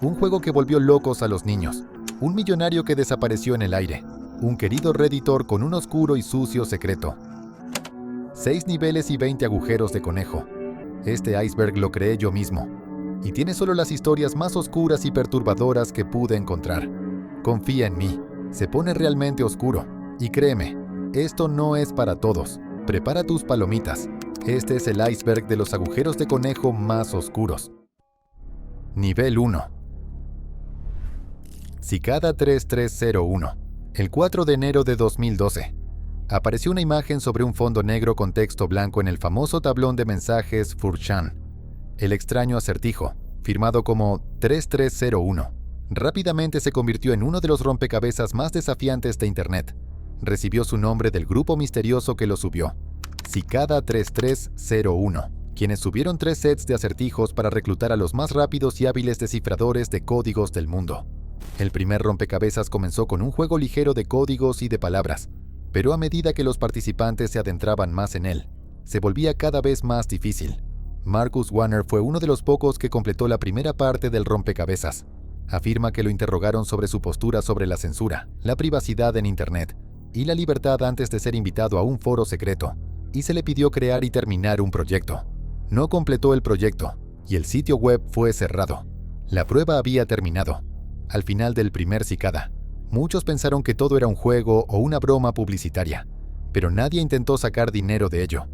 un juego que volvió locos a los niños, un millonario que desapareció en el aire, un querido Redditor con un oscuro y sucio secreto. 6 niveles y 20 agujeros de conejo. Este iceberg lo creé yo mismo, y tiene solo las historias más oscuras y perturbadoras que pude encontrar. Confía en mí, se pone realmente oscuro, y créeme, esto no es para todos. Prepara tus palomitas. Este es el iceberg de los agujeros de conejo más oscuros. Nivel 1. Cicada 3301. El 4 de enero de 2012. Apareció una imagen sobre un fondo negro con texto blanco en el famoso tablón de mensajes 4chan. El extraño acertijo, firmado como 3301, rápidamente se convirtió en uno de los rompecabezas más desafiantes de Internet. Recibió su nombre del grupo misterioso que lo subió, Cicada 3301, quienes subieron 3 sets de acertijos para reclutar a los más rápidos y hábiles descifradores de códigos del mundo. El primer rompecabezas comenzó con un juego ligero de códigos y de palabras, pero a medida que los participantes se adentraban más en él, se volvía cada vez más difícil. Marcus Warner fue uno de los pocos que completó la primera parte del rompecabezas. Afirma que lo interrogaron sobre su postura sobre la censura, la privacidad en Internet y la libertad antes de ser invitado a un foro secreto, y se le pidió crear y terminar un proyecto. No completó el proyecto, y el sitio web fue cerrado. La prueba había terminado. Al final del primer Cicada, muchos pensaron que todo era un juego o una broma publicitaria, pero nadie intentó sacar dinero de ello.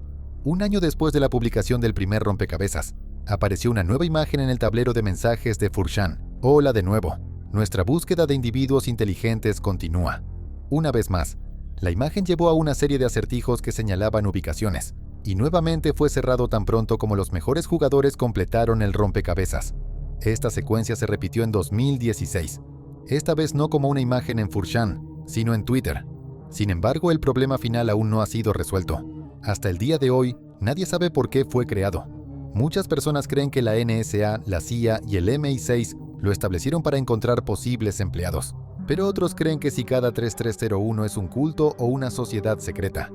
Un año después de la publicación del primer rompecabezas, apareció una nueva imagen en el tablero de mensajes de 4chan. Hola de nuevo, nuestra búsqueda de individuos inteligentes continúa. Una vez más, la imagen llevó a una serie de acertijos que señalaban ubicaciones, y nuevamente fue cerrado tan pronto como los mejores jugadores completaron el rompecabezas. Esta secuencia se repitió en 2016, esta vez no como una imagen en 4chan, sino en Twitter. Sin embargo, el problema final aún no ha sido resuelto. Hasta el día de hoy, nadie sabe por qué fue creado. Muchas personas creen que la NSA, la CIA y el MI6 lo establecieron para encontrar posibles empleados, pero otros creen que Cicada 3301 es un culto o una sociedad secreta.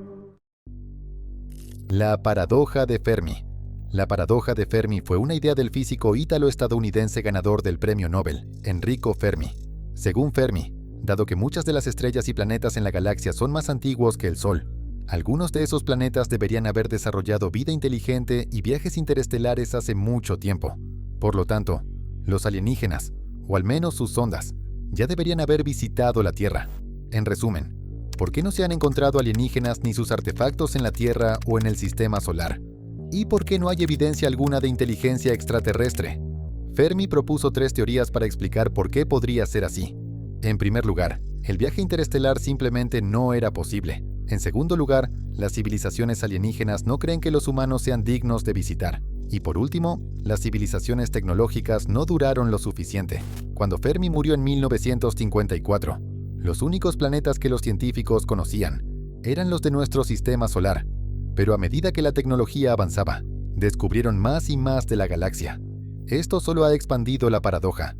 La paradoja de Fermi. La paradoja de Fermi fue una idea del físico ítalo-estadounidense ganador del premio Nobel, Enrico Fermi. Según Fermi, dado que muchas de las estrellas y planetas en la galaxia son más antiguos que el Sol, algunos de esos planetas deberían haber desarrollado vida inteligente y viajes interestelares hace mucho tiempo. Por lo tanto, los alienígenas, o al menos sus sondas, ya deberían haber visitado la Tierra. En resumen, ¿por qué no se han encontrado alienígenas ni sus artefactos en la Tierra o en el sistema solar? ¿Y por qué no hay evidencia alguna de inteligencia extraterrestre? Fermi propuso 3 teorías para explicar por qué podría ser así. En primer lugar, el viaje interestelar simplemente no era posible. En segundo lugar, las civilizaciones alienígenas no creen que los humanos sean dignos de visitar. Y por último, las civilizaciones tecnológicas no duraron lo suficiente. Cuando Fermi murió en 1954, los únicos planetas que los científicos conocían eran los de nuestro sistema solar. Pero a medida que la tecnología avanzaba, descubrieron más y más de la galaxia. Esto solo ha expandido la paradoja.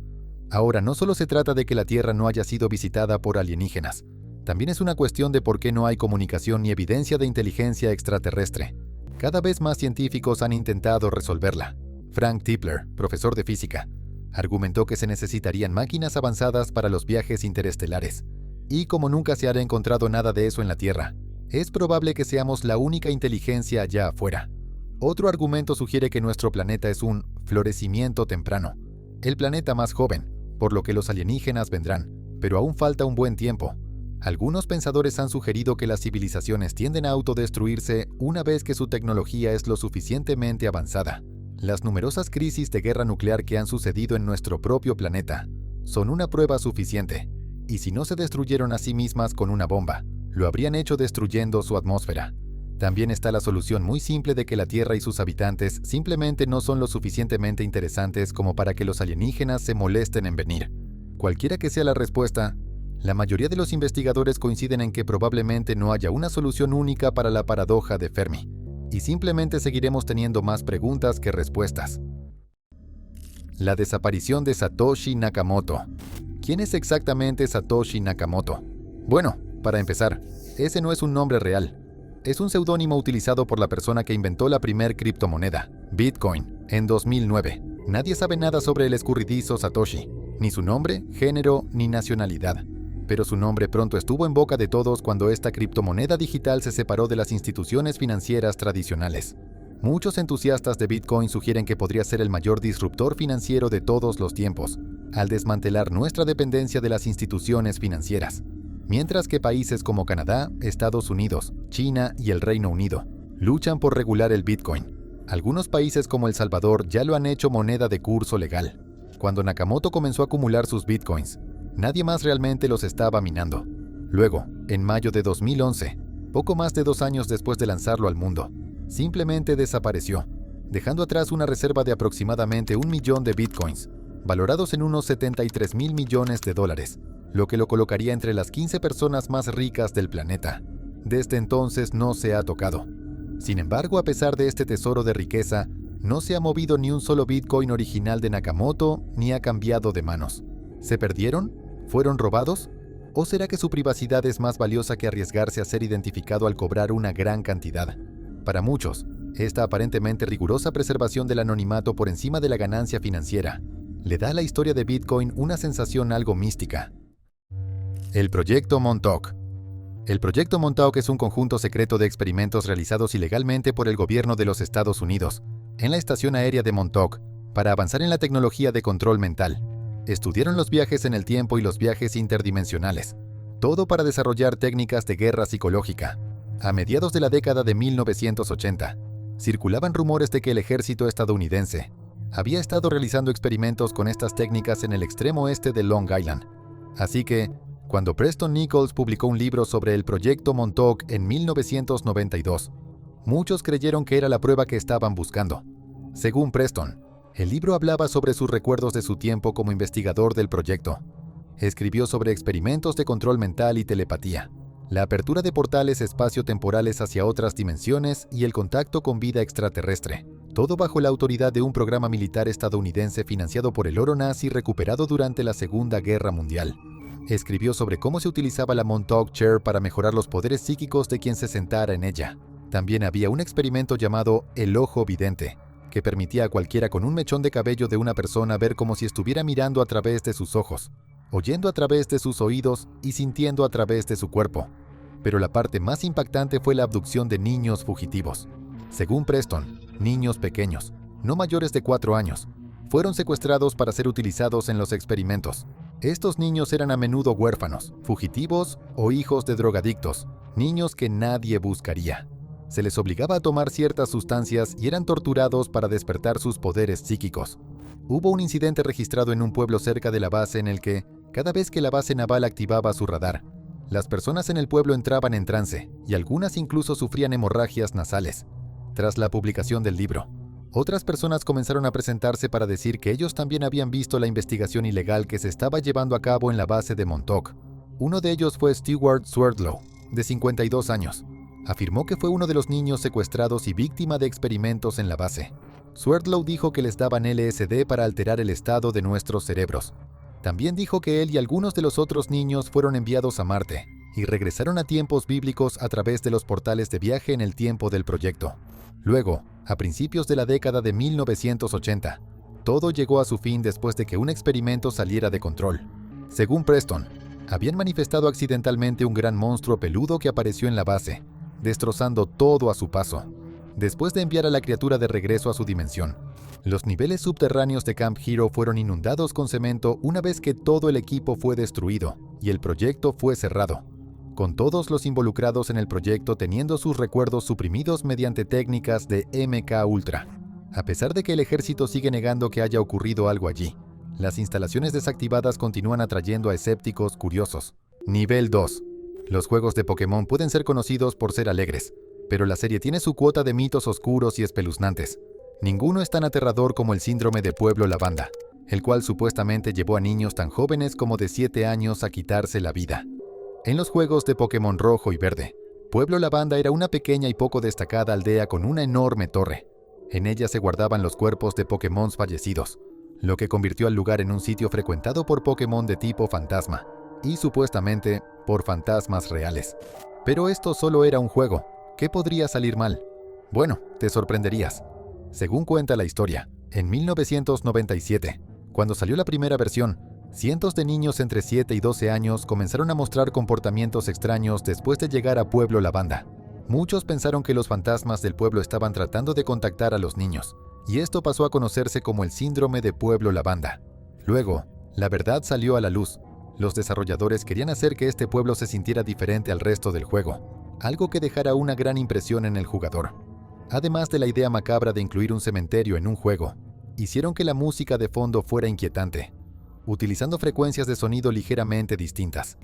Ahora no solo se trata de que la Tierra no haya sido visitada por alienígenas, también es una cuestión de por qué no hay comunicación ni evidencia de inteligencia extraterrestre. Cada vez más científicos han intentado resolverla. Frank Tipler, profesor de física, argumentó que se necesitarían máquinas avanzadas para los viajes interestelares. Y como nunca se ha encontrado nada de eso en la Tierra, es probable que seamos la única inteligencia allá afuera. Otro argumento sugiere que nuestro planeta es un florecimiento temprano, el planeta más joven, por lo que los alienígenas vendrán, pero aún falta un buen tiempo. Algunos pensadores han sugerido que las civilizaciones tienden a autodestruirse una vez que su tecnología es lo suficientemente avanzada. Las numerosas crisis de guerra nuclear que han sucedido en nuestro propio planeta son una prueba suficiente, y si no se destruyeron a sí mismas con una bomba, lo habrían hecho destruyendo su atmósfera. También está la solución muy simple de que la Tierra y sus habitantes simplemente no son lo suficientemente interesantes como para que los alienígenas se molesten en venir. Cualquiera que sea la respuesta, la mayoría de los investigadores coinciden en que probablemente no haya una solución única para la paradoja de Fermi, y simplemente seguiremos teniendo más preguntas que respuestas. La desaparición de Satoshi Nakamoto. ¿Quién es exactamente Satoshi Nakamoto? Bueno, para empezar, ese no es un nombre real. Es un seudónimo utilizado por la persona que inventó la primer criptomoneda, Bitcoin, en 2009. Nadie sabe nada sobre el escurridizo Satoshi. ni su nombre, género ni nacionalidad. Pero su nombre pronto estuvo en boca de todos cuando esta criptomoneda digital se separó de las instituciones financieras tradicionales. Muchos entusiastas de Bitcoin sugieren que podría ser el mayor disruptor financiero de todos los tiempos, al desmantelar nuestra dependencia de las instituciones financieras. Mientras que países como Canadá, Estados Unidos, China y el Reino Unido luchan por regular el Bitcoin. Algunos países como El Salvador ya lo han hecho moneda de curso legal. Cuando Nakamoto comenzó a acumular sus Bitcoins, nadie más realmente los estaba minando. Luego, en mayo de 2011, poco más de 2 años después de lanzarlo al mundo, simplemente desapareció, dejando atrás una reserva de aproximadamente 1 millón de Bitcoins, valorados en unos $73,000 millones, lo que lo colocaría entre las 15 personas más ricas del planeta. Desde entonces no se ha tocado. Sin embargo, a pesar de este tesoro de riqueza, no se ha movido ni un solo Bitcoin original de Nakamoto ni ha cambiado de manos. ¿Se perdieron? ¿Fueron robados? ¿O será que su privacidad es más valiosa que arriesgarse a ser identificado al cobrar una gran cantidad? Para muchos, esta aparentemente rigurosa preservación del anonimato por encima de la ganancia financiera le da a la historia de Bitcoin una sensación algo mística. El Proyecto Montauk. El Proyecto Montauk es un conjunto secreto de experimentos realizados ilegalmente por el gobierno de los Estados Unidos, en la estación aérea de Montauk, para avanzar en la tecnología de control mental. Estudiaron los viajes en el tiempo y los viajes interdimensionales, todo para desarrollar técnicas de guerra psicológica. A mediados de la década de 1980, circulaban rumores de que el ejército estadounidense había estado realizando experimentos con estas técnicas en el extremo oeste de Long Island. Así que, cuando Preston Nichols publicó un libro sobre el Proyecto Montauk en 1992, muchos creyeron que era la prueba que estaban buscando. Según Preston, el libro hablaba sobre sus recuerdos de su tiempo como investigador del proyecto. Escribió sobre experimentos de control mental y telepatía, la apertura de portales espacio-temporales hacia otras dimensiones y el contacto con vida extraterrestre, todo bajo la autoridad de un programa militar estadounidense financiado por el oro nazi recuperado durante la Segunda Guerra Mundial. Escribió sobre cómo se utilizaba la Montauk Chair para mejorar los poderes psíquicos de quien se sentara en ella. También había un experimento llamado el ojo vidente, que permitía a cualquiera con un mechón de cabello de una persona ver como si estuviera mirando a través de sus ojos, oyendo a través de sus oídos y sintiendo a través de su cuerpo. Pero la parte más impactante fue la abducción de niños fugitivos. Según Preston, niños pequeños, no mayores de 4 años, fueron secuestrados para ser utilizados en los experimentos. Estos niños eran a menudo huérfanos, fugitivos o hijos de drogadictos, niños que nadie buscaría. Se les obligaba a tomar ciertas sustancias y eran torturados para despertar sus poderes psíquicos. Hubo un incidente registrado en un pueblo cerca de la base en el que, cada vez que la base naval activaba su radar, las personas en el pueblo entraban en trance y algunas incluso sufrían hemorragias nasales. Tras la publicación del libro, otras personas comenzaron a presentarse para decir que ellos también habían visto la investigación ilegal que se estaba llevando a cabo en la base de Montauk. Uno de ellos fue Stewart Swerdlow, de 52 años. Afirmó que fue uno de los niños secuestrados y víctima de experimentos en la base. Swerdlow dijo que les daban LSD para alterar el estado de nuestros cerebros. También dijo que él y algunos de los otros niños fueron enviados a Marte y regresaron a tiempos bíblicos a través de los portales de viaje en el tiempo del proyecto. Luego, a principios de la década de 1980, todo llegó a su fin después de que un experimento saliera de control. Según Preston, habían manifestado accidentalmente un gran monstruo peludo que apareció en la base, destrozando todo a su paso. Después de enviar a la criatura de regreso a su dimensión, los niveles subterráneos de Camp Hero fueron inundados con cemento una vez que todo el equipo fue destruido y el proyecto fue cerrado, con todos los involucrados en el proyecto teniendo sus recuerdos suprimidos mediante técnicas de MK Ultra. A pesar de que el ejército sigue negando que haya ocurrido algo allí, las instalaciones desactivadas continúan atrayendo a escépticos curiosos. Nivel 2. Los juegos de Pokémon pueden ser conocidos por ser alegres, pero la serie tiene su cuota de mitos oscuros y espeluznantes. Ninguno es tan aterrador como el síndrome de Pueblo Lavanda, el cual supuestamente llevó a niños tan jóvenes como de 7 años a quitarse la vida. En los juegos de Pokémon Rojo y Verde, Pueblo Lavanda era una pequeña y poco destacada aldea con una enorme torre. En ella se guardaban los cuerpos de Pokémon fallecidos, lo que convirtió al lugar en un sitio frecuentado por Pokémon de tipo fantasma, y supuestamente por fantasmas reales. Pero esto solo era un juego. ¿Qué podría salir mal? Bueno, te sorprenderías. Según cuenta la historia, en 1997, cuando salió la primera versión, Cientos de niños entre 7 y 12 años comenzaron a mostrar comportamientos extraños después de llegar a Pueblo Lavanda. Muchos pensaron que los fantasmas del pueblo estaban tratando de contactar a los niños, y esto pasó a conocerse como el síndrome de Pueblo Lavanda. Luego, la verdad salió a la luz. Los desarrolladores querían hacer que este pueblo se sintiera diferente al resto del juego, algo que dejara una gran impresión en el jugador. Además de la idea macabra de incluir un cementerio en un juego, hicieron que la música de fondo fuera inquietante, utilizando frecuencias de sonido ligeramente distintas.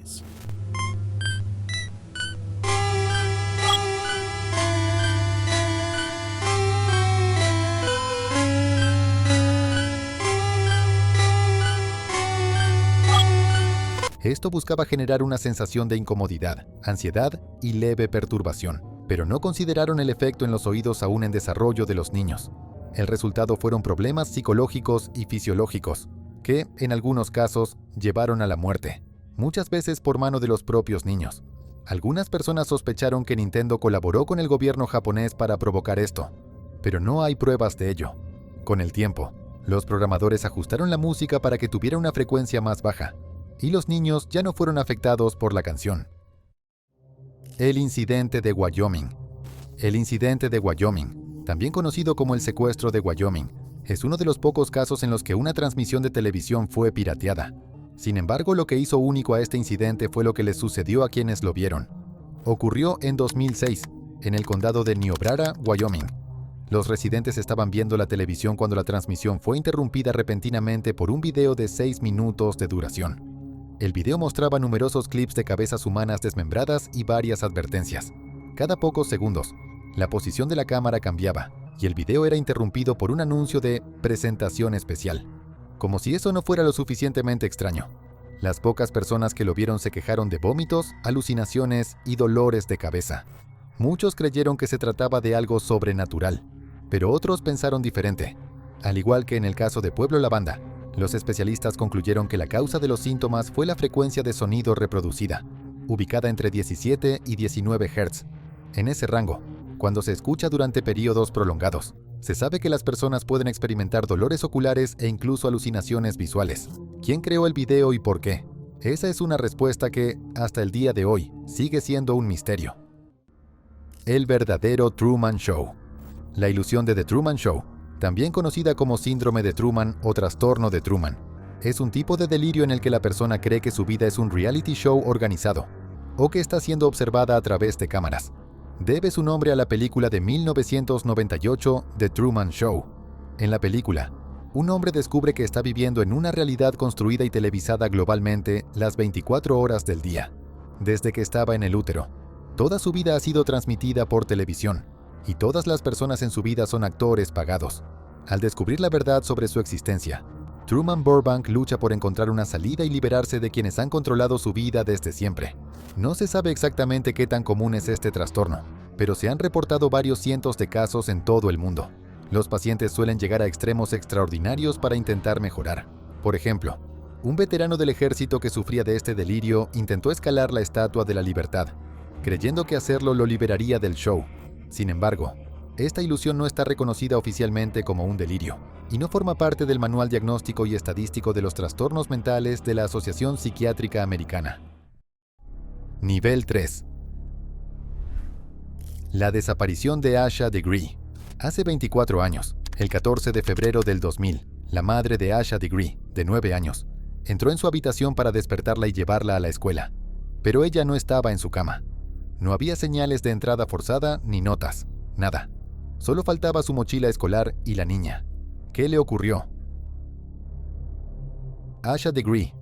Esto buscaba generar una sensación de incomodidad, ansiedad y leve perturbación, pero no consideraron el efecto en los oídos aún en desarrollo de los niños. El resultado fueron problemas psicológicos y fisiológicos, que, en algunos casos, llevaron a la muerte, muchas veces por mano de los propios niños. Algunas personas sospecharon que Nintendo colaboró con el gobierno japonés para provocar esto, pero no hay pruebas de ello. Con el tiempo, los programadores ajustaron la música para que tuviera una frecuencia más baja, y los niños ya no fueron afectados por la canción. El incidente de Wyoming. El incidente de Wyoming, también conocido como el secuestro de Wyoming, es uno de los pocos casos en los que una transmisión de televisión fue pirateada. Sin embargo, lo que hizo único a este incidente fue lo que les sucedió a quienes lo vieron. Ocurrió en 2006, en el condado de Niobrara, Wyoming. Los residentes estaban viendo la televisión cuando la transmisión fue interrumpida repentinamente por un video de 6 minutos de duración. El video mostraba numerosos clips de cabezas humanas desmembradas y varias advertencias. Cada pocos segundos, la posición de la cámara cambiaba, y el video era interrumpido por un anuncio de presentación especial. Como si eso no fuera lo suficientemente extraño. Las pocas personas que lo vieron se quejaron de vómitos, alucinaciones y dolores de cabeza. Muchos creyeron que se trataba de algo sobrenatural, pero otros pensaron diferente. Al igual que en el caso de Pueblo Lavanda, los especialistas concluyeron que la causa de los síntomas fue la frecuencia de sonido reproducida, ubicada entre 17 y 19 Hz. En ese rango, cuando se escucha durante periodos prolongados, se sabe que las personas pueden experimentar dolores oculares e incluso alucinaciones visuales. ¿Quién creó el video y por qué? Esa es una respuesta que, hasta el día de hoy, sigue siendo un misterio. El verdadero Truman Show. La ilusión de The Truman Show, también conocida como síndrome de Truman o trastorno de Truman, es un tipo de delirio en el que la persona cree que su vida es un reality show organizado, o que está siendo observada a través de cámaras. Debe su nombre a la película de 1998, The Truman Show. En la película, un hombre descubre que está viviendo en una realidad construida y televisada globalmente las 24 horas del día. Desde que estaba en el útero, toda su vida ha sido transmitida por televisión, y todas las personas en su vida son actores pagados. Al descubrir la verdad sobre su existencia, Truman Burbank lucha por encontrar una salida y liberarse de quienes han controlado su vida desde siempre. No se sabe exactamente qué tan común es este trastorno, pero se han reportado varios cientos de casos en todo el mundo. Los pacientes suelen llegar a extremos extraordinarios para intentar mejorar. Por ejemplo, un veterano del ejército que sufría de este delirio intentó escalar la Estatua de la Libertad, creyendo que hacerlo lo liberaría del show. Sin embargo, esta ilusión no está reconocida oficialmente como un delirio, y no forma parte del Manual Diagnóstico y Estadístico de los Trastornos Mentales de la Asociación Psiquiátrica Americana. Nivel 3. La desaparición de Asha Degree. Hace 24 años, el 14 de febrero del 2000, la madre de Asha Degree, de 9 años, entró en su habitación para despertarla y llevarla a la escuela. Pero ella no estaba en su cama. No había señales de entrada forzada ni notas, nada. Solo faltaba su mochila escolar y la niña. ¿Qué le ocurrió? Asha Degree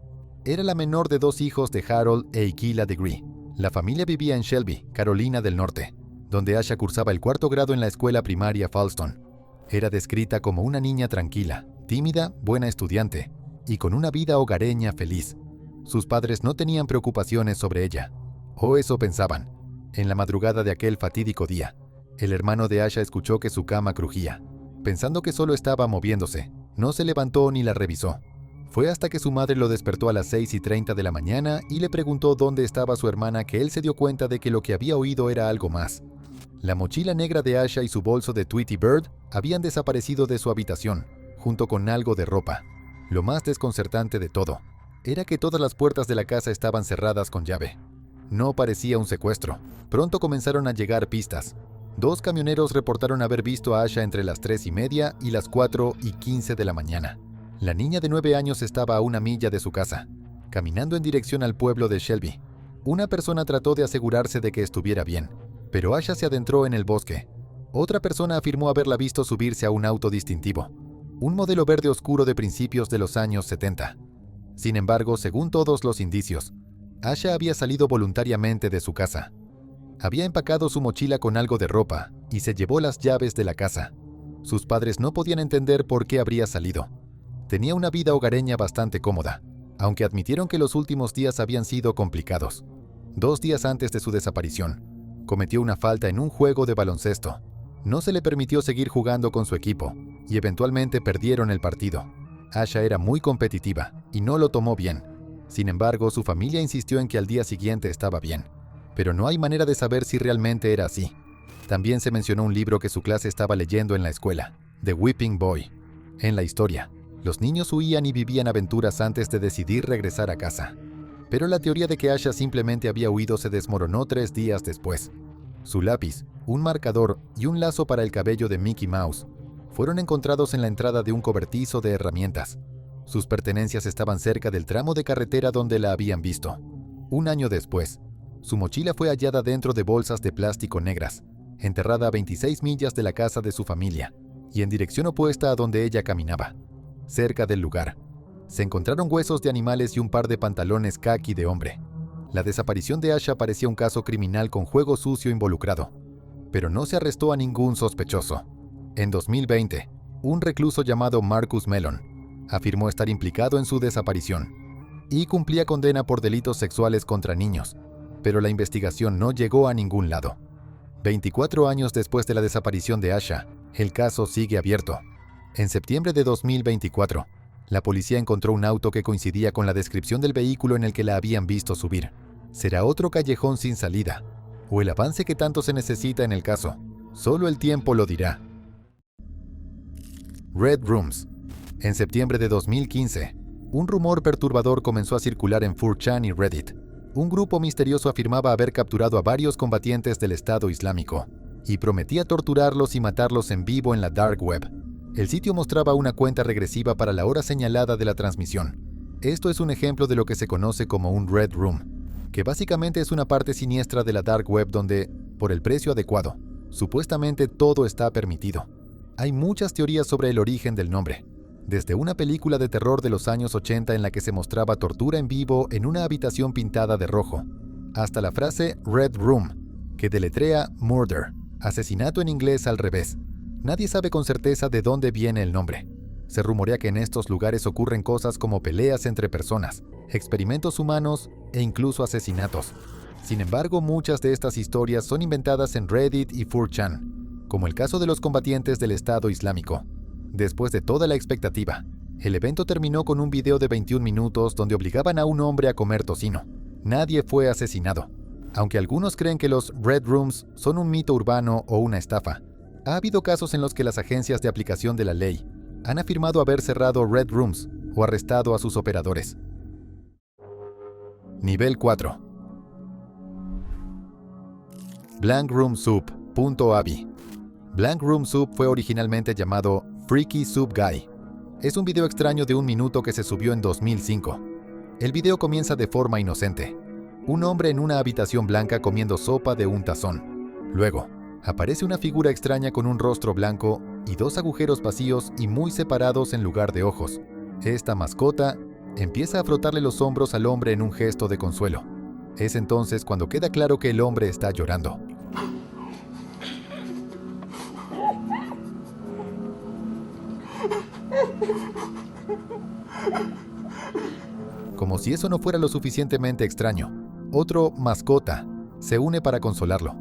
era la menor de 2 hijos de Harold e Iquila Degree. La familia vivía en Shelby, Carolina del Norte, donde Asha cursaba el 4º grado en la escuela primaria Falston. Era descrita como una niña tranquila, tímida, buena estudiante y con una vida hogareña feliz. Sus padres no tenían preocupaciones sobre ella, o eso pensaban. En la madrugada de aquel fatídico día, el hermano de Asha escuchó que su cama crujía. Pensando que solo estaba moviéndose, no se levantó ni la revisó. Fue hasta que su madre lo despertó a las 6:30 de la mañana y le preguntó dónde estaba su hermana que él se dio cuenta de que lo que había oído era algo más. La mochila negra de Asha y su bolso de Tweety Bird habían desaparecido de su habitación, junto con algo de ropa. Lo más desconcertante de todo era que todas las puertas de la casa estaban cerradas con llave. No parecía un secuestro. Pronto comenzaron a llegar pistas. 2 camioneros reportaron haber visto a Asha entre las 3:30 y las 4:15 de la mañana. La niña de 9 años estaba a 1 milla de su casa, caminando en dirección al pueblo de Shelby. Una persona trató de asegurarse de que estuviera bien, pero Asha se adentró en el bosque. Otra persona afirmó haberla visto subirse a un auto distintivo, un modelo verde oscuro de principios de los años 70. Sin embargo, según todos los indicios, Asha había salido voluntariamente de su casa. Había empacado su mochila con algo de ropa y se llevó las llaves de la casa. Sus padres no podían entender por qué habría salido. Tenía una vida hogareña bastante cómoda, aunque admitieron que los últimos días habían sido complicados. 2 días antes de su desaparición, cometió una falta en un juego de baloncesto. No se le permitió seguir jugando con su equipo y eventualmente perdieron el partido. Asha era muy competitiva y no lo tomó bien. Sin embargo, su familia insistió en que al día siguiente estaba bien, pero no hay manera de saber si realmente era así. También se mencionó un libro que su clase estaba leyendo en la escuela, The Whipping Boy. En la historia, los niños huían y vivían aventuras antes de decidir regresar a casa. Pero la teoría de que Asha simplemente había huido se desmoronó 3 días después. Su lápiz, un marcador y un lazo para el cabello de Mickey Mouse fueron encontrados en la entrada de un cobertizo de herramientas. Sus pertenencias estaban cerca del tramo de carretera donde la habían visto. 1 año después, su mochila fue hallada dentro de bolsas de plástico negras, enterrada a 26 millas de la casa de su familia y en dirección opuesta a donde ella caminaba. Cerca del lugar, se encontraron huesos de animales y un par de pantalones caqui de hombre. La desaparición de Asha parecía un caso criminal con juego sucio involucrado, pero no se arrestó a ningún sospechoso. En 2020, un recluso llamado Marcus Mellon afirmó estar implicado en su desaparición y cumplía condena por delitos sexuales contra niños, pero la investigación no llegó a ningún lado. 24 años después de la desaparición de Asha, el caso sigue abierto. En septiembre de 2024, la policía encontró un auto que coincidía con la descripción del vehículo en el que la habían visto subir. ¿Será otro callejón sin salida? ¿O el avance que tanto se necesita en el caso? Solo el tiempo lo dirá. Red Rooms. En septiembre de 2015, un rumor perturbador comenzó a circular en 4chan y Reddit. Un grupo misterioso afirmaba haber capturado a varios combatientes del Estado Islámico y prometía torturarlos y matarlos en vivo en la Dark Web. El sitio mostraba una cuenta regresiva para la hora señalada de la transmisión. Esto es un ejemplo de lo que se conoce como un Red Room, que básicamente es una parte siniestra de la Dark Web donde, por el precio adecuado, supuestamente todo está permitido. Hay muchas teorías sobre el origen del nombre, desde una película de terror de los años 80 en la que se mostraba tortura en vivo en una habitación pintada de rojo, hasta la frase Red Room, que deletrea murder, asesinato en inglés al revés. Nadie sabe con certeza de dónde viene el nombre. Se rumorea que en estos lugares ocurren cosas como peleas entre personas, experimentos humanos e incluso asesinatos. Sin embargo, muchas de estas historias son inventadas en Reddit y 4chan, como el caso de los combatientes del Estado Islámico. Después de toda la expectativa, el evento terminó con un video de 21 minutos donde obligaban a un hombre a comer tocino. Nadie fue asesinado. Aunque algunos creen que los Red Rooms son un mito urbano o una estafa, ha habido casos en los que las agencias de aplicación de la ley han afirmado haber cerrado Red Rooms o arrestado a sus operadores. Nivel 4. BlankRoomSoup.avi. Blank Room Soup fue originalmente llamado Freaky Soup Guy. Es un video extraño de 1 minuto que se subió en 2005. El video comienza de forma inocente. Un hombre en una habitación blanca comiendo sopa de un tazón. Luego, aparece una figura extraña con un rostro blanco y 2 agujeros vacíos y muy separados en lugar de ojos. Esta mascota empieza a frotarle los hombros al hombre en un gesto de consuelo. Es entonces cuando queda claro que el hombre está llorando. Como si eso no fuera lo suficientemente extraño, otro mascota se une para consolarlo.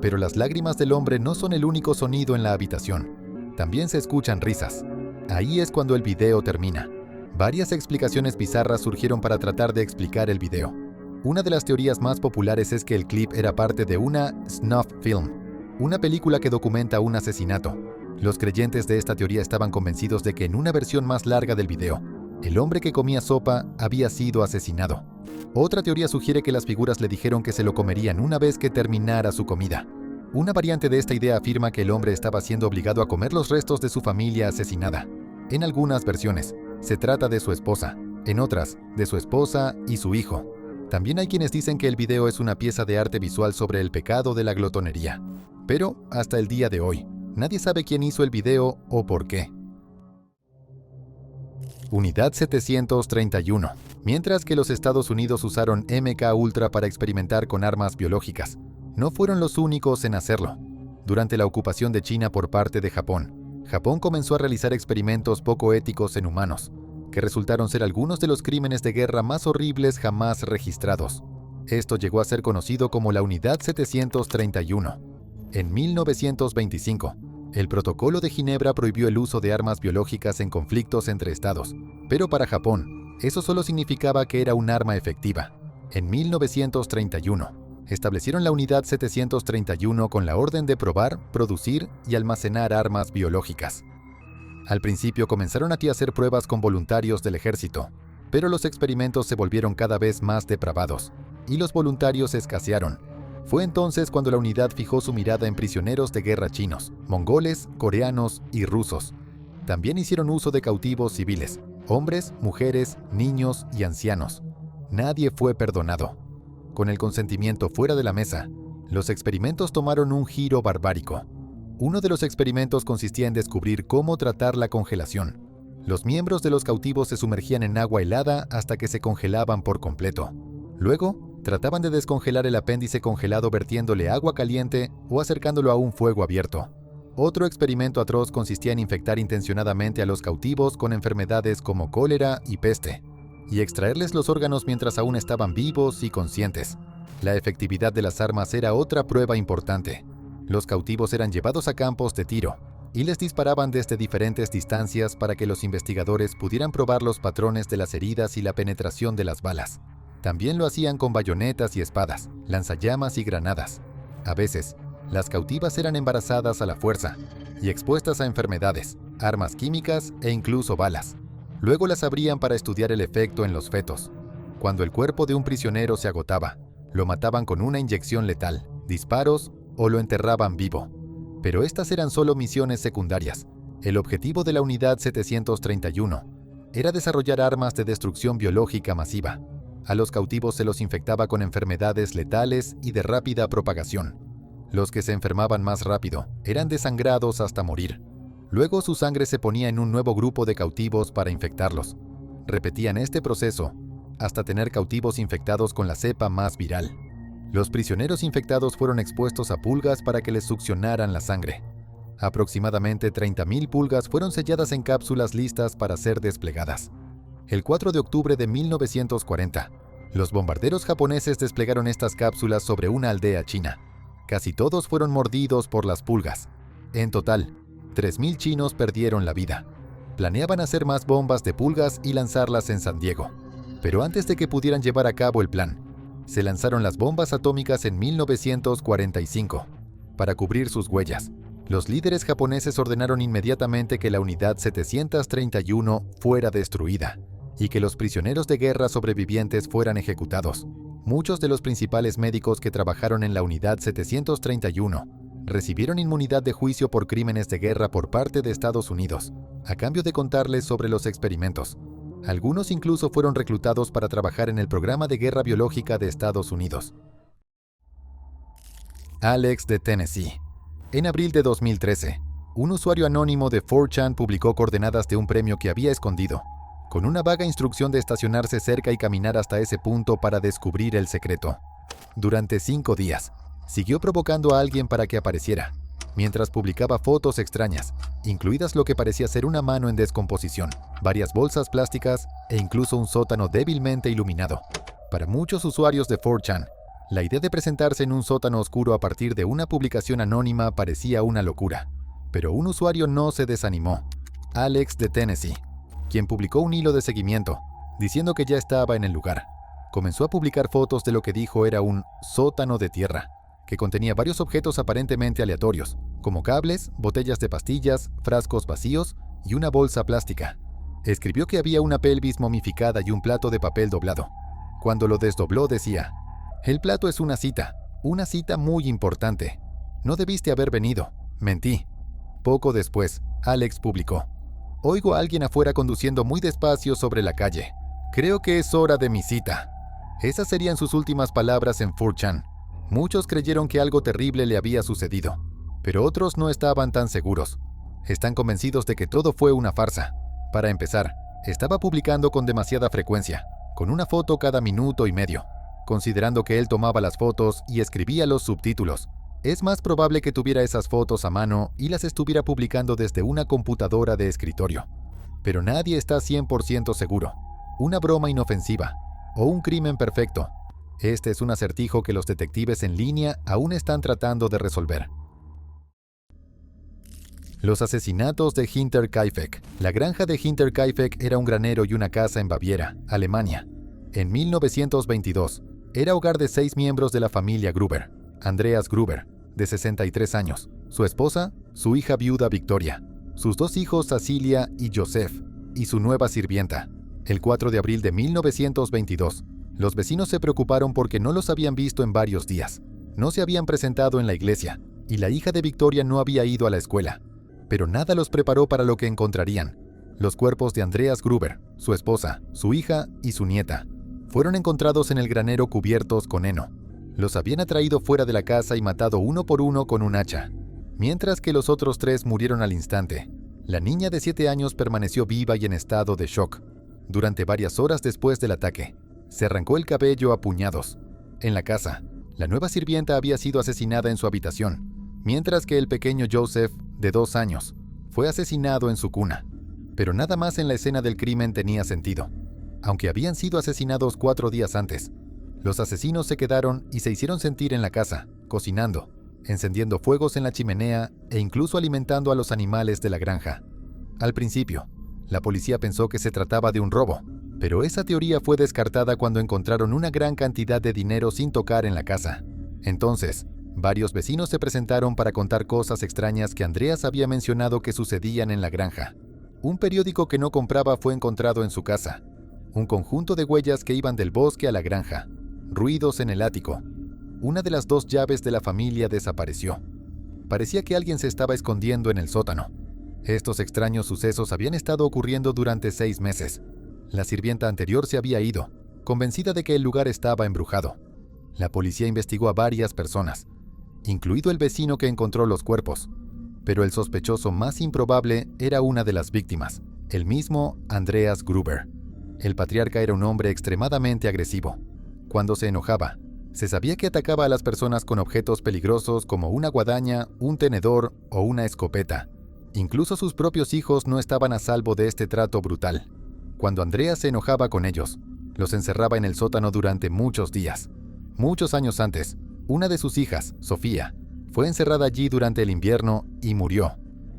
Pero las lágrimas del hombre no son el único sonido en la habitación. También se escuchan risas. Ahí es cuando el video termina. Varias explicaciones bizarras surgieron para tratar de explicar el video. Una de las teorías más populares es que el clip era parte de una snuff film, una película que documenta un asesinato. Los creyentes de esta teoría estaban convencidos de que en una versión más larga del video, El hombre que comía sopa había sido asesinado. Otra teoría sugiere que las figuras le dijeron que se lo comerían una vez que terminara su comida. Una variante de esta idea afirma que el hombre estaba siendo obligado a comer los restos de su familia asesinada. En algunas versiones, se trata de su esposa, en otras, de su esposa y su hijo. También hay quienes dicen que el video es una pieza de arte visual sobre el pecado de la glotonería. Pero, hasta el día de hoy, nadie sabe quién hizo el video o por qué. Unidad 731. Mientras que los Estados Unidos usaron MK Ultra para experimentar con armas biológicas, no fueron los únicos en hacerlo. Durante la ocupación de China por parte de Japón, Japón comenzó a realizar experimentos poco éticos en humanos, que resultaron ser algunos de los crímenes de guerra más horribles jamás registrados. Esto llegó a ser conocido como la Unidad 731. En 1925, el Protocolo de Ginebra prohibió el uso de armas biológicas en conflictos entre estados, pero para Japón, eso solo significaba que era un arma efectiva. En 1931, establecieron la Unidad 731 con la orden de probar, producir y almacenar armas biológicas. Al principio comenzaron a hacer pruebas con voluntarios del ejército, pero los experimentos se volvieron cada vez más depravados, y los voluntarios escasearon. Fue entonces cuando la unidad fijó su mirada en prisioneros de guerra chinos, mongoles, coreanos y rusos. También hicieron uso de cautivos civiles, hombres, mujeres, niños y ancianos. Nadie fue perdonado. Con el consentimiento fuera de la mesa, los experimentos tomaron un giro barbárico. Uno de los experimentos consistía en descubrir cómo tratar la congelación. Los miembros de los cautivos se sumergían en agua helada hasta que se congelaban por completo. Luego, trataban de descongelar el apéndice congelado vertiéndole agua caliente o acercándolo a un fuego abierto. Otro experimento atroz consistía en infectar intencionadamente a los cautivos con enfermedades como cólera y peste, y extraerles los órganos mientras aún estaban vivos y conscientes. La efectividad de las armas era otra prueba importante. Los cautivos eran llevados a campos de tiro, y les disparaban desde diferentes distancias para que los investigadores pudieran probar los patrones de las heridas y la penetración de las balas. También lo hacían con bayonetas y espadas, lanzallamas y granadas. A veces, las cautivas eran embarazadas a la fuerza y expuestas a enfermedades, armas químicas e incluso balas. Luego las abrían para estudiar el efecto en los fetos. Cuando el cuerpo de un prisionero se agotaba, lo mataban con una inyección letal, disparos o lo enterraban vivo. Pero estas eran solo misiones secundarias. El objetivo de la Unidad 731 era desarrollar armas de destrucción biológica masiva. A los cautivos se los infectaba con enfermedades letales y de rápida propagación. Los que se enfermaban más rápido eran desangrados hasta morir. Luego su sangre se ponía en un nuevo grupo de cautivos para infectarlos. Repetían este proceso hasta tener cautivos infectados con la cepa más viral. Los prisioneros infectados fueron expuestos a pulgas para que les succionaran la sangre. Aproximadamente 30.000 pulgas fueron selladas en cápsulas listas para ser desplegadas. El 4 de octubre de 1940, los bombarderos japoneses desplegaron estas cápsulas sobre una aldea china. Casi todos fueron mordidos por las pulgas. En total, 3.000 chinos perdieron la vida. Planeaban hacer más bombas de pulgas y lanzarlas en San Diego. Pero antes de que pudieran llevar a cabo el plan, se lanzaron las bombas atómicas en 1945. Para cubrir sus huellas, los líderes japoneses ordenaron inmediatamente que la Unidad 731 fuera destruida y que los prisioneros de guerra sobrevivientes fueran ejecutados. Muchos de los principales médicos que trabajaron en la Unidad 731 recibieron inmunidad de juicio por crímenes de guerra por parte de Estados Unidos, a cambio de contarles sobre los experimentos. Algunos incluso fueron reclutados para trabajar en el programa de guerra biológica de Estados Unidos. Alex de Tennessee. En abril de 2013, un usuario anónimo de 4chan publicó coordenadas de un premio que había escondido, con una vaga instrucción de estacionarse cerca y caminar hasta ese punto para descubrir el secreto. Durante 5 días, siguió provocando a alguien para que apareciera, mientras publicaba fotos extrañas, incluidas lo que parecía ser una mano en descomposición, varias bolsas plásticas e incluso un sótano débilmente iluminado. Para muchos usuarios de 4chan, la idea de presentarse en un sótano oscuro a partir de una publicación anónima parecía una locura. Pero un usuario no se desanimó, Alex de Tennessee, quien publicó un hilo de seguimiento, diciendo que ya estaba en el lugar. Comenzó a publicar fotos de lo que dijo era un sótano de tierra, que contenía varios objetos aparentemente aleatorios, como cables, botellas de pastillas, frascos vacíos y una bolsa plástica. Escribió que había una pelvis momificada y un plato de papel doblado. Cuando lo desdobló decía: «El plato es una cita muy importante. No debiste haber venido, mentí». Poco después, Alex publicó: «Oigo a alguien afuera conduciendo muy despacio sobre la calle. Creo que es hora de mi cita». Esas serían sus últimas palabras en 4chan. Muchos creyeron que algo terrible le había sucedido, pero otros no estaban tan seguros. Están convencidos de que todo fue una farsa. Para empezar, estaba publicando con demasiada frecuencia, con una foto cada minuto y medio. Considerando que él tomaba las fotos y escribía los subtítulos, es más probable que tuviera esas fotos a mano y las estuviera publicando desde una computadora de escritorio. Pero nadie está 100% seguro. Una broma inofensiva o un crimen perfecto. Este es un acertijo que los detectives en línea aún están tratando de resolver. Los asesinatos de Hinterkaifeck. La granja de Hinterkaifeck era un granero y una casa en Baviera, Alemania. En 1922, era hogar de 6 miembros de la familia Gruber. Andreas Gruber, de 63 años, su esposa, su hija viuda Victoria, sus 2 hijos Cecilia y Joseph, y su nueva sirvienta. El 4 de abril de 1922, los vecinos se preocuparon porque no los habían visto en varios días. No se habían presentado en la iglesia, y la hija de Victoria no había ido a la escuela. Pero nada los preparó para lo que encontrarían. Los cuerpos de Andreas Gruber, su esposa, su hija y su nieta, fueron encontrados en el granero cubiertos con heno. Los habían atraído fuera de la casa y matado uno por uno con un hacha. Mientras que los otros 3 murieron al instante, la niña de 7 años permaneció viva y en estado de shock. Durante varias horas después del ataque, se arrancó el cabello a puñados. En la casa, la nueva sirvienta había sido asesinada en su habitación, mientras que el pequeño Joseph, de 2 años, fue asesinado en su cuna. Pero nada más en la escena del crimen tenía sentido. Aunque habían sido asesinados 4 días antes, los asesinos se quedaron y se hicieron sentir en la casa, cocinando, encendiendo fuegos en la chimenea e incluso alimentando a los animales de la granja. Al principio, la policía pensó que se trataba de un robo, pero esa teoría fue descartada cuando encontraron una gran cantidad de dinero sin tocar en la casa. Entonces, varios vecinos se presentaron para contar cosas extrañas que Andreas había mencionado que sucedían en la granja. Un periódico que no compraba fue encontrado en su casa. Un conjunto de huellas que iban del bosque a la granja. Ruidos en el ático. Una de las 2 llaves de la familia desapareció. Parecía que alguien se estaba escondiendo en el sótano. Estos extraños sucesos habían estado ocurriendo durante 6 meses. La sirvienta anterior se había ido, convencida de que el lugar estaba embrujado. La policía investigó a varias personas, incluido el vecino que encontró los cuerpos, pero el sospechoso más improbable era una de las víctimas, el mismo Andreas Gruber. El patriarca era un hombre extremadamente agresivo. Cuando se enojaba, se sabía que atacaba a las personas con objetos peligrosos como una guadaña, un tenedor o una escopeta. Incluso sus propios hijos no estaban a salvo de este trato brutal. Cuando Andreas se enojaba con ellos, los encerraba en el sótano durante muchos días. Muchos años antes, una de sus hijas, Sofía, fue encerrada allí durante el invierno y murió.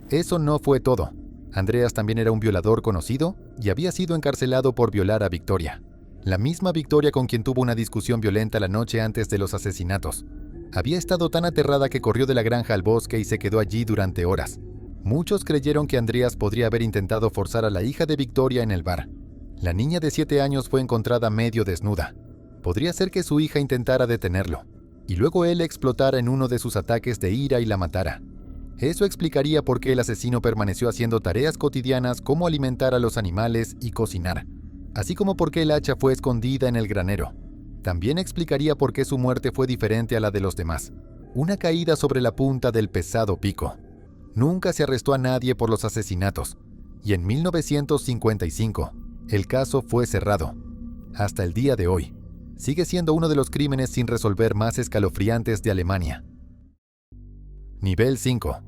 Eso no fue todo. Andreas también era un violador conocido y había sido encarcelado por violar a Victoria. La misma Victoria con quien tuvo una discusión violenta la noche antes de los asesinatos. Había estado tan aterrada que corrió de la granja al bosque y se quedó allí durante horas. Muchos creyeron que Andreas podría haber intentado forzar a la hija de Victoria en el bar. La niña de 7 años fue encontrada medio desnuda. Podría ser que su hija intentara detenerlo, y luego él explotara en uno de sus ataques de ira y la matara. Eso explicaría por qué el asesino permaneció haciendo tareas cotidianas como alimentar a los animales y cocinar, así como por qué el hacha fue escondida en el granero. También explicaría por qué su muerte fue diferente a la de los demás. Una caída sobre la punta del pesado pico. Nunca se arrestó a nadie por los asesinatos, y en 1955, el caso fue cerrado. Hasta el día de hoy, sigue siendo uno de los crímenes sin resolver más escalofriantes de Alemania. Nivel 5.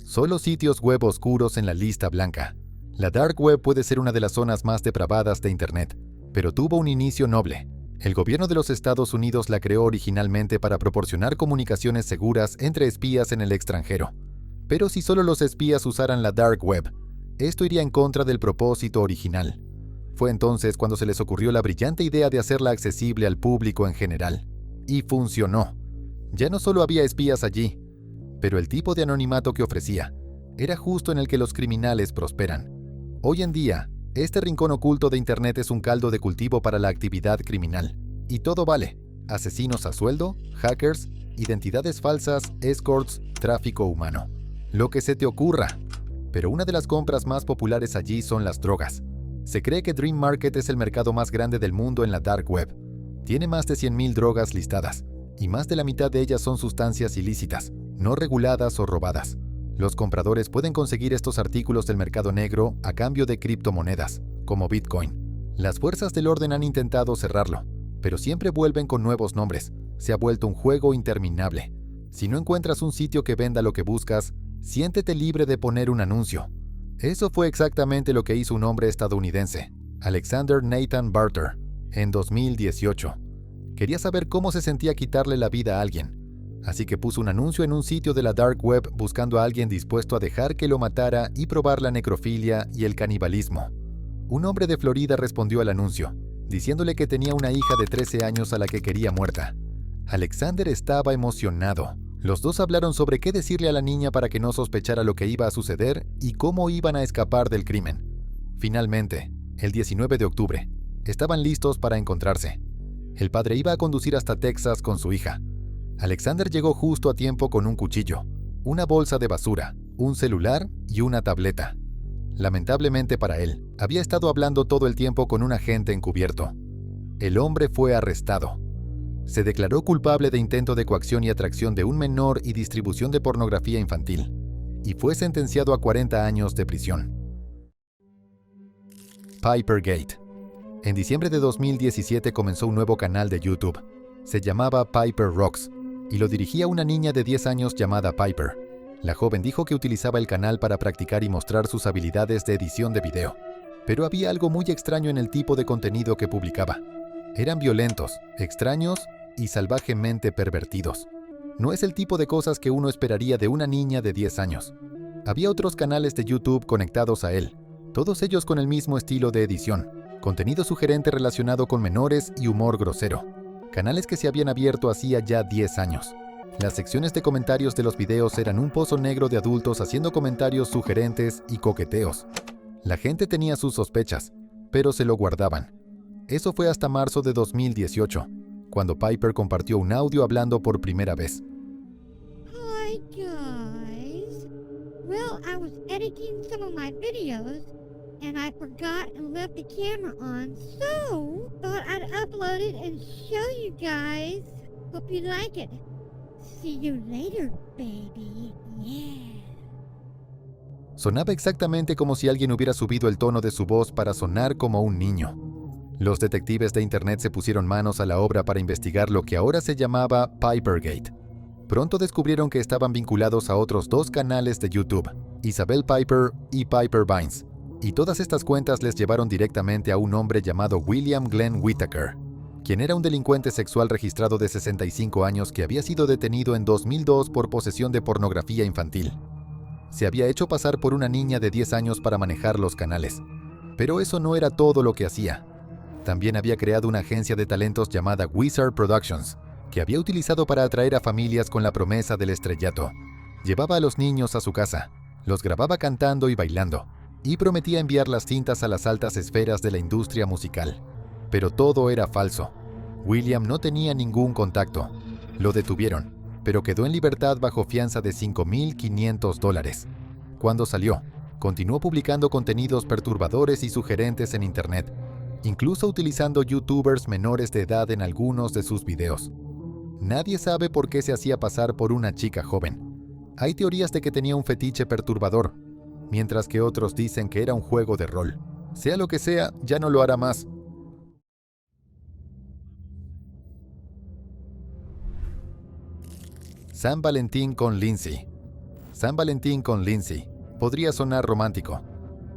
Solo sitios web oscuros en la lista blanca. La Dark Web puede ser una de las zonas más depravadas de Internet, pero tuvo un inicio noble. El gobierno de los Estados Unidos la creó originalmente para proporcionar comunicaciones seguras entre espías en el extranjero. Pero si solo los espías usaran la Dark Web, esto iría en contra del propósito original. Fue entonces cuando se les ocurrió la brillante idea de hacerla accesible al público en general. Y funcionó. Ya no solo había espías allí, pero el tipo de anonimato que ofrecía Era justo en el que los criminales prosperan. Hoy en día, este rincón oculto de Internet es un caldo de cultivo para la actividad criminal. Y todo vale: asesinos a sueldo, hackers, identidades falsas, escorts, tráfico humano. Lo que se te ocurra. Pero una de las compras más populares allí son las drogas. Se cree que Dream Market es el mercado más grande del mundo en la Dark Web. Tiene más de 100,000 drogas listadas, y más de la mitad de ellas son sustancias ilícitas, no reguladas o robadas. Los compradores pueden conseguir estos artículos del mercado negro a cambio de criptomonedas, como Bitcoin. Las fuerzas del orden han intentado cerrarlo, pero siempre vuelven con nuevos nombres. Se ha vuelto un juego interminable. Si no encuentras un sitio que venda lo que buscas, siéntete libre de poner un anuncio. Eso fue exactamente lo que hizo un hombre estadounidense, Alexander Nathan Barter, en 2018. Quería saber cómo se sentía quitarle la vida a alguien, así que puso un anuncio en un sitio de la Dark Web buscando a alguien dispuesto a dejar que lo matara y probar la necrofilia y el canibalismo. Un hombre de Florida respondió al anuncio, diciéndole que tenía una hija de 13 años a la que quería muerta. Alexander estaba emocionado. Los dos hablaron sobre qué decirle a la niña para que no sospechara lo que iba a suceder y cómo iban a escapar del crimen. Finalmente, el 19 de octubre, estaban listos para encontrarse. El padre iba a conducir hasta Texas con su hija. Alexander llegó justo a tiempo con un cuchillo, una bolsa de basura, un celular y una tableta. Lamentablemente para él, había estado hablando todo el tiempo con un agente encubierto. El hombre fue arrestado. Se declaró culpable de intento de coacción y atracción de un menor y distribución de pornografía infantil, y fue sentenciado a 40 años de prisión. Pipergate. En diciembre de 2017 comenzó un nuevo canal de YouTube. Se llamaba Piper Rocks, y lo dirigía una niña de 10 años llamada Piper. La joven dijo que utilizaba el canal para practicar y mostrar sus habilidades de edición de video. Pero había algo muy extraño en el tipo de contenido que publicaba. Eran violentos, extraños y salvajemente pervertidos. No es el tipo de cosas que uno esperaría de una niña de 10 años. Había otros canales de YouTube conectados a él, todos ellos con el mismo estilo de edición, contenido sugerente relacionado con menores y humor grosero. Canales que se habían abierto hacía ya 10 años. Las secciones de comentarios de los videos eran un pozo negro de adultos haciendo comentarios sugerentes y coqueteos. La gente tenía sus sospechas, pero se lo guardaban. Eso fue hasta marzo de 2018, cuando Piper compartió un audio hablando por primera vez. Hi guys. Well, I was editing some of my videos and I forgot and left the camera on, so thought I'd upload it and show you guys. Hope you like it. See you later, baby. Yeah. Sonaba exactamente como si alguien hubiera subido el tono de su voz para sonar como un niño. Los detectives de Internet se pusieron manos a la obra para investigar lo que ahora se llamaba Pipergate. Pronto descubrieron que estaban vinculados a otros 2 canales de YouTube, Isabel Piper y Piper Vines, y todas estas cuentas les llevaron directamente a un hombre llamado William Glenn Whitaker, quien era un delincuente sexual registrado de 65 años que había sido detenido en 2002 por posesión de pornografía infantil. Se había hecho pasar por una niña de 10 años para manejar los canales. Pero eso no era todo lo que hacía. También había creado una agencia de talentos llamada Wizard Productions, que había utilizado para atraer a familias con la promesa del estrellato. Llevaba a los niños a su casa, los grababa cantando y bailando, y prometía enviar las cintas a las altas esferas de la industria musical. Pero todo era falso. William no tenía ningún contacto. Lo detuvieron, pero quedó en libertad bajo fianza de $5,500. Cuando salió, continuó publicando contenidos perturbadores y sugerentes en Internet, incluso utilizando youtubers menores de edad en algunos de sus videos. Nadie sabe por qué se hacía pasar por una chica joven. Hay teorías de que tenía un fetiche perturbador, mientras que otros dicen que era un juego de rol. Sea lo que sea, ya no lo hará más. San Valentín con Lindsay. San Valentín con Lindsay. Podría sonar romántico,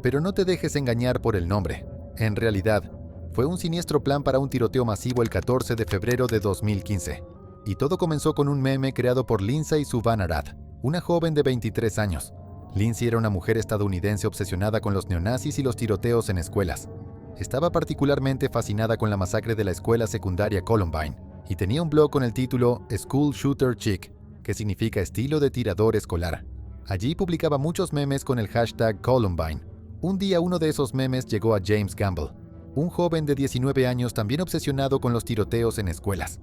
pero no te dejes engañar por el nombre. En realidad, fue un siniestro plan para un tiroteo masivo el 14 de febrero de 2015. Y todo comenzó con un meme creado por Lindsay Suvanarad, una joven de 23 años. Lindsay era una mujer estadounidense obsesionada con los neonazis y los tiroteos en escuelas. Estaba particularmente fascinada con la masacre de la escuela secundaria Columbine y tenía un blog con el título School Shooter Chick, que significa estilo de tirador escolar. Allí publicaba muchos memes con el hashtag Columbine. Un día uno de esos memes llegó a James Gamble, un joven de 19 años también obsesionado con los tiroteos en escuelas.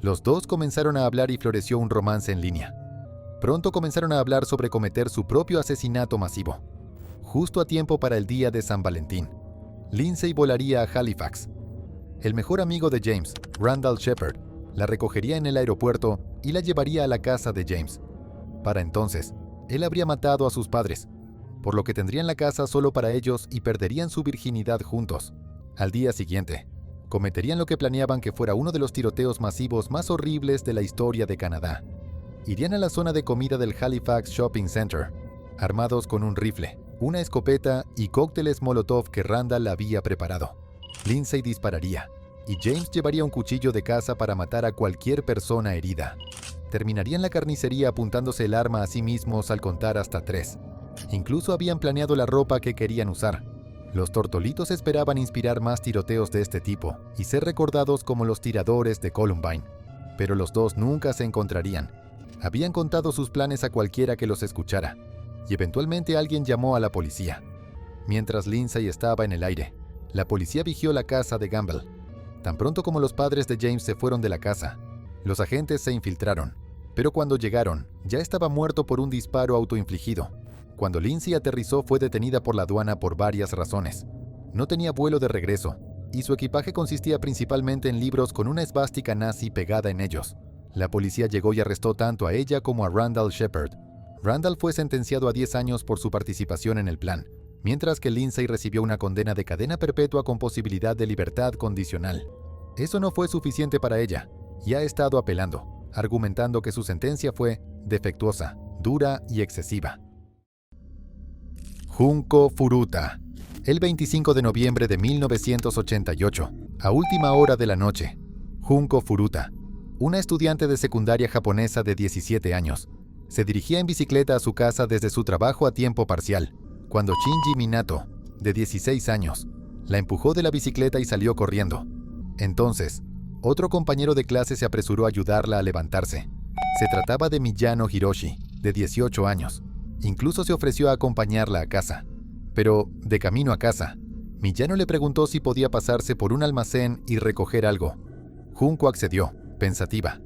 Los dos comenzaron a hablar y floreció un romance en línea. Pronto comenzaron a hablar sobre cometer su propio asesinato masivo. Justo a tiempo para el día de San Valentín, Lindsay volaría a Halifax. El mejor amigo de James, Randall Shepard, la recogería en el aeropuerto y la llevaría a la casa de James. Para entonces, él habría matado a sus padres, por lo que tendrían la casa solo para ellos y perderían su virginidad juntos. Al día siguiente, cometerían lo que planeaban que fuera uno de los tiroteos masivos más horribles de la historia de Canadá. Irían a la zona de comida del Halifax Shopping Center, armados con un rifle, una escopeta y cócteles Molotov que Randall había preparado. Lindsay dispararía, y James llevaría un cuchillo de caza para matar a cualquier persona herida. Terminarían la carnicería apuntándose el arma a sí mismos al contar hasta 3. Incluso habían planeado la ropa que querían usar. Los tortolitos esperaban inspirar más tiroteos de este tipo y ser recordados como los tiradores de Columbine. Pero los dos nunca se encontrarían. Habían contado sus planes a cualquiera que los escuchara, y eventualmente alguien llamó a la policía. Mientras Lindsay estaba en el aire, la policía vigió la casa de Gamble. Tan pronto como los padres de James se fueron de la casa, los agentes se infiltraron, pero cuando llegaron, ya estaba muerto por un disparo autoinfligido. Cuando Lindsay aterrizó fue detenida por la aduana por varias razones. No tenía vuelo de regreso, y su equipaje consistía principalmente en libros con una esvástica nazi pegada en ellos. La policía llegó y arrestó tanto a ella como a Randall Shepard. Randall fue sentenciado a 10 años por su participación en el plan, mientras que Lindsay recibió una condena de cadena perpetua con posibilidad de libertad condicional. Eso no fue suficiente para ella, y ha estado apelando, argumentando que su sentencia fue defectuosa, dura y excesiva. Junko Furuta. El 25 de noviembre de 1988, a última hora de la noche, Junko Furuta, una estudiante de secundaria japonesa de 17 años, se dirigía en bicicleta a su casa desde su trabajo a tiempo parcial, cuando Shinji Minato, de 16 años, la empujó de la bicicleta y salió corriendo. Entonces, otro compañero de clase se apresuró a ayudarla a levantarse. Se trataba de Miyano Hiroshi, de 18 años. Incluso se ofreció a acompañarla a casa. Pero, de camino a casa, Miyano le preguntó si podía pasarse por un almacén y recoger algo. Junko accedió, pensativa.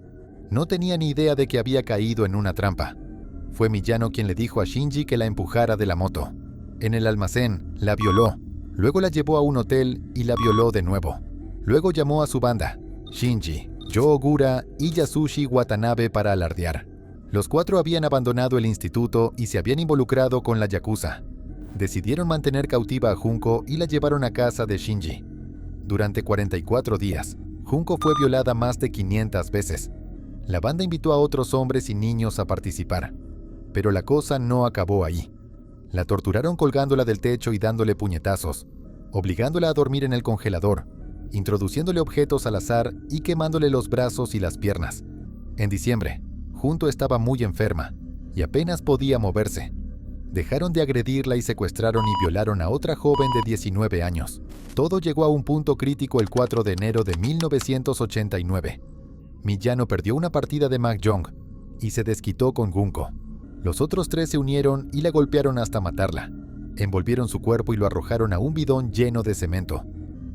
No tenía ni idea de que había caído en una trampa. Fue Miyano quien le dijo a Shinji que la empujara de la moto. En el almacén, la violó. Luego la llevó a un hotel y la violó de nuevo. Luego llamó a su banda, Shinji, Yo Ogura y Yasushi Watanabe, para alardear. Los 4 habían abandonado el instituto y se habían involucrado con la yakuza. Decidieron mantener cautiva a Junko y la llevaron a casa de Shinji. Durante 44 días, Junko fue violada más de 500 veces. La banda invitó a otros hombres y niños a participar. Pero la cosa no acabó ahí. La torturaron colgándola del techo y dándole puñetazos, obligándola a dormir en el congelador, introduciéndole objetos al azar y quemándole los brazos y las piernas. En diciembre, Junko estaba muy enferma y apenas podía moverse. Dejaron de agredirla y secuestraron y violaron a otra joven de 19 años. Todo llegó a un punto crítico el 4 de enero de 1989. Miyano perdió una partida de mahjong y se desquitó con Junko. Los otros 3 se unieron y la golpearon hasta matarla. Envolvieron su cuerpo y lo arrojaron a un bidón lleno de cemento.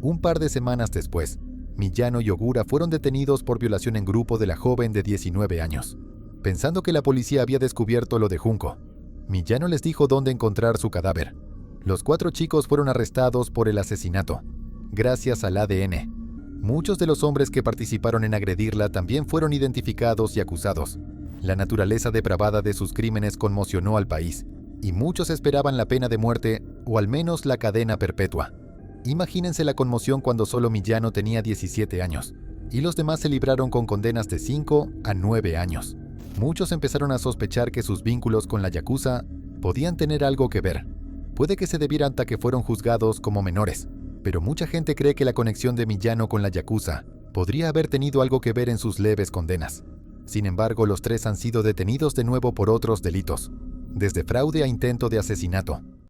Un par de semanas después, Miyano y Ogura fueron detenidos por violación en grupo de la joven de 19 años. Pensando que la policía había descubierto lo de Junko, Miyano les dijo dónde encontrar su cadáver. Los 4 chicos fueron arrestados por el asesinato, gracias al ADN. Muchos de los hombres que participaron en agredirla también fueron identificados y acusados. La naturaleza depravada de sus crímenes conmocionó al país, y muchos esperaban la pena de muerte o al menos la cadena perpetua. Imagínense la conmoción cuando solo Miyano tenía 17 años, y los demás se libraron con condenas de 5 a 9 años. Muchos empezaron a sospechar que sus vínculos con la yakuza podían tener algo que ver. Puede que se debieran a que fueron juzgados como menores, pero mucha gente cree que la conexión de Miyano con la yakuza podría haber tenido algo que ver en sus leves condenas. Sin embargo, los 3 han sido detenidos de nuevo por otros delitos, desde fraude a intento de asesinato.